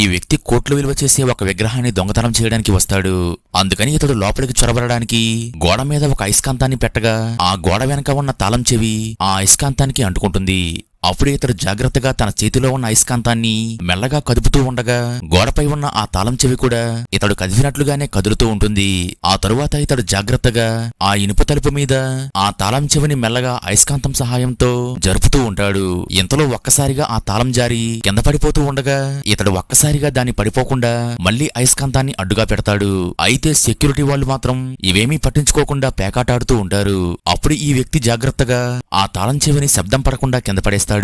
వ్యక్తి కోట్ల విలువ చేసే ఒక విగ్రహాన్ని దొంగతనం చేయడానికి వస్తాడు. అందుకని ఇతడు లోపలికి చొరబడడానికి గోడ మీద ఒక అయస్కాంతాన్ని పెట్టగా ఆ గోడ వెనక ఉన్న తాళం చెవి ఆ అయస్కాంతానికి అంటుకుంటుంది. అప్పుడు ఇతడు జాగ్రత్తగా తన చేతిలో ఉన్న అయస్కాంతాన్ని మెల్లగా కదుపుతూ ఉండగా గోడపై ఉన్న ఆ తాళం చెవి కూడా ఇతడు కదిపినట్లుగానే కదులుతూ ఉంటుంది. ఆ తరువాత ఇతడు జాగ్రత్తగా ఆ ఇనుప తలుపు మీద ఆ తాళం చెవిని మెల్లగా అయస్కాంతం సహాయంతో జరుపుతూ ఉంటాడు. ఇంతలో ఒక్కసారిగా ఆ తాళం జారి కింద పడిపోతూ ఉండగా ఇతడు ఒక్కసారిగా దాన్ని పడిపోకుండా మళ్లీ అయస్కాంతాన్ని అడ్డుగా పెడతాడు. అయితే సెక్యూరిటీ వాళ్ళు మాత్రం ఇవేమీ పట్టించుకోకుండా పేకాటాడుతూ ఉంటారు. అప్పుడు ఈ వ్యక్తి జాగ్రత్తగా ఆ తాళం చెవిని శబ్దం పడకుండా కింద పడేస్తాడు.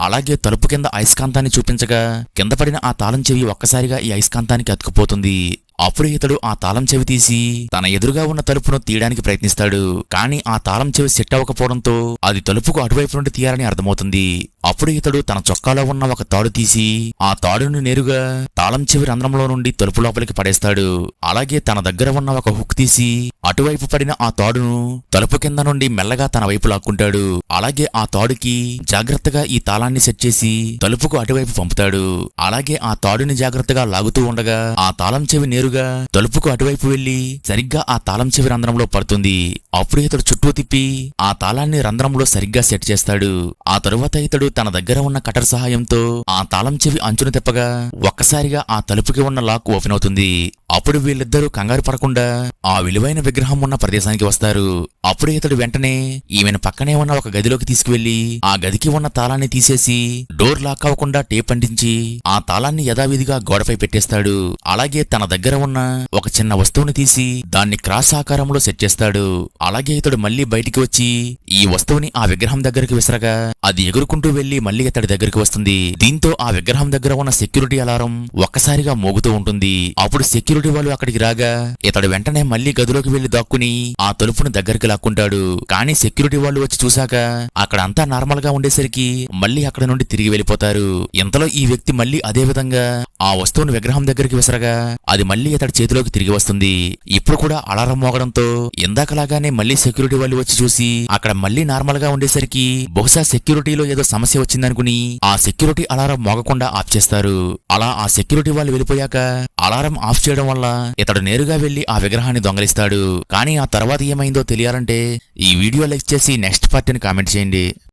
అలాగే తలుపు కింద అయస్కాంతాన్ని చూపించగా కింద పడిన ఆ తాళం చెవి ఒక్కసారిగా ఈ అయస్కాంతానికి అతుకుపోతుంది. అప్పుడు ఇతడు ఆ తాళం చెవి తీసి తన ఎదురుగా ఉన్న తలుపును తీయడానికి ప్రయత్నిస్తాడు. కానీ ఆ తాళం చెవి సెట్ అవ్వకపోవడంతో అది తలుపుకు అటువైపు నుండి తీయాలని అర్థమవుతుంది. అప్పుడు ఇతడు తన చొక్కాలో ఉన్న ఒక తాడు తీసి ఆ తాడును నేరుగా తాళం చెవి రంధ్రంలో నుండి తలుపు లోపలికి పడేస్తాడు. అలాగే తన దగ్గర ఉన్న ఒక హుక్ తీసి అటువైపు పడిన ఆ తాడును తలుపు కింద నుండి మెల్లగా తన వైపు లాక్కుంటాడు. అలాగే ఆ తాడుకి జాగ్రత్తగా ఈ తాళాన్ని సెట్ చేసి తలుపుకు అటువైపు పంపుతాడు. అలాగే ఆ తాడుని జాగ్రత్తగా లాగుతూ ఉండగా ఆ తాళం చెవి నేరుగా తలుపుకు అటువైపు వెళ్లి సరిగ్గా ఆ తాళం చెవి రంధ్రంలో పడుతుంది. అప్పుడు ఇతడు చుట్టూ తిప్పి ఆ తాళాన్ని రంధ్రంలో సరిగ్గా సెట్ చేస్తాడు. ఆ తరువాత ఇతడు తన దగ్గర ఉన్న కటర్ సహాయంతో ఆ తాళం చెవి అంచును తిప్పగా ఒక్కసారిగా ఆ తలుపుకి ఉన్న లాక్ ఓపెన్ అవుతుంది. అప్పుడు వీళ్ళిద్దరూ కంగారు పడకుండా ఆ విలువైన విగ్రహం ఉన్న ప్రదేశానికి వస్తారు. అప్పుడు ఇతడు వెంటనే ఈమెను పక్కనే ఉన్న ఒక గదిలోకి తీసుకువెళ్లి ఆ గదికి ఉన్న తాళాన్ని తీసేసి డోర్ లాక్ అవ్వకుండా టేప్ అంటించి ఆ తాళాన్ని యథావిధిగా గోడపై పెట్టేస్తాడు. అలాగే తన దగ్గర ఉన్న ఒక చిన్న వస్తువుని తీసి దాన్ని క్రాస్ ఆకారంలో సెట్ చేస్తాడు. అలాగే ఇతడు మళ్లీ బయటికి వచ్చి ఈ వస్తువుని ఆ విగ్రహం దగ్గరికి విసరగా అది ఎగురుకుంటూ వెళ్లి మళ్లీ ఇతడి దగ్గరికి వస్తుంది. దీంతో ఆ విగ్రహం దగ్గర ఉన్న సెక్యూరిటీ అలారం ఒక్కసారిగా మోగుతూ ఉంటుంది. అప్పుడు సెక్యూరిటీ వాళ్ళు అక్కడికి రాగా ఇతడు వెంటనే మళ్లీ గదిలోకి వెళ్లి దాక్కుని ఆ తలుపును దగ్గరికి లాక్కుంటాడు. కానీ సెక్యూరిటీ వాళ్ళు వచ్చి చూశాక అక్కడ అంతా నార్మల్ గా ఉండేసరికి మళ్లీ అక్కడ నుండి తిరిగి వెళ్లిపోతారు. ఇంతలో ఈ వ్యక్తి మళ్లీ అదే విధంగా ఆ వస్తువును విగ్రహం దగ్గరికి విసరగా అది మళ్లీ ఇతడి చేతిలోకి తిరిగి వస్తుంది. ఇప్పుడు కూడా అలారం మోగడంతో ఇందాకలాగానే మళ్లీ సెక్యూరిటీ వాళ్ళు వచ్చి చూసి అక్కడ మళ్లీ నార్మల్ గా ఉండేసరికి బహుశా సెక్యూరిటీలో ఏదో సమస్య వచ్చిందనుకుని ఆ సెక్యూరిటీ అలారం మోగకుండా ఆఫ్ చేస్తారు. అలా ఆ సెక్యూరిటీ వాళ్ళు వెళ్ళిపోయాక అలారం ఆఫ్ చేయడం వల్ల ఇతడు నేరుగా వెళ్లి ఆ విగ్రహాన్ని దొంగలిస్తాడు. కానీ ఆ తర్వాత ఏమైందో తెలియాలంటే ఈ వీడియో లైక్ చేసి నెక్స్ట్ పార్టీని కామెంట్ చేయండి.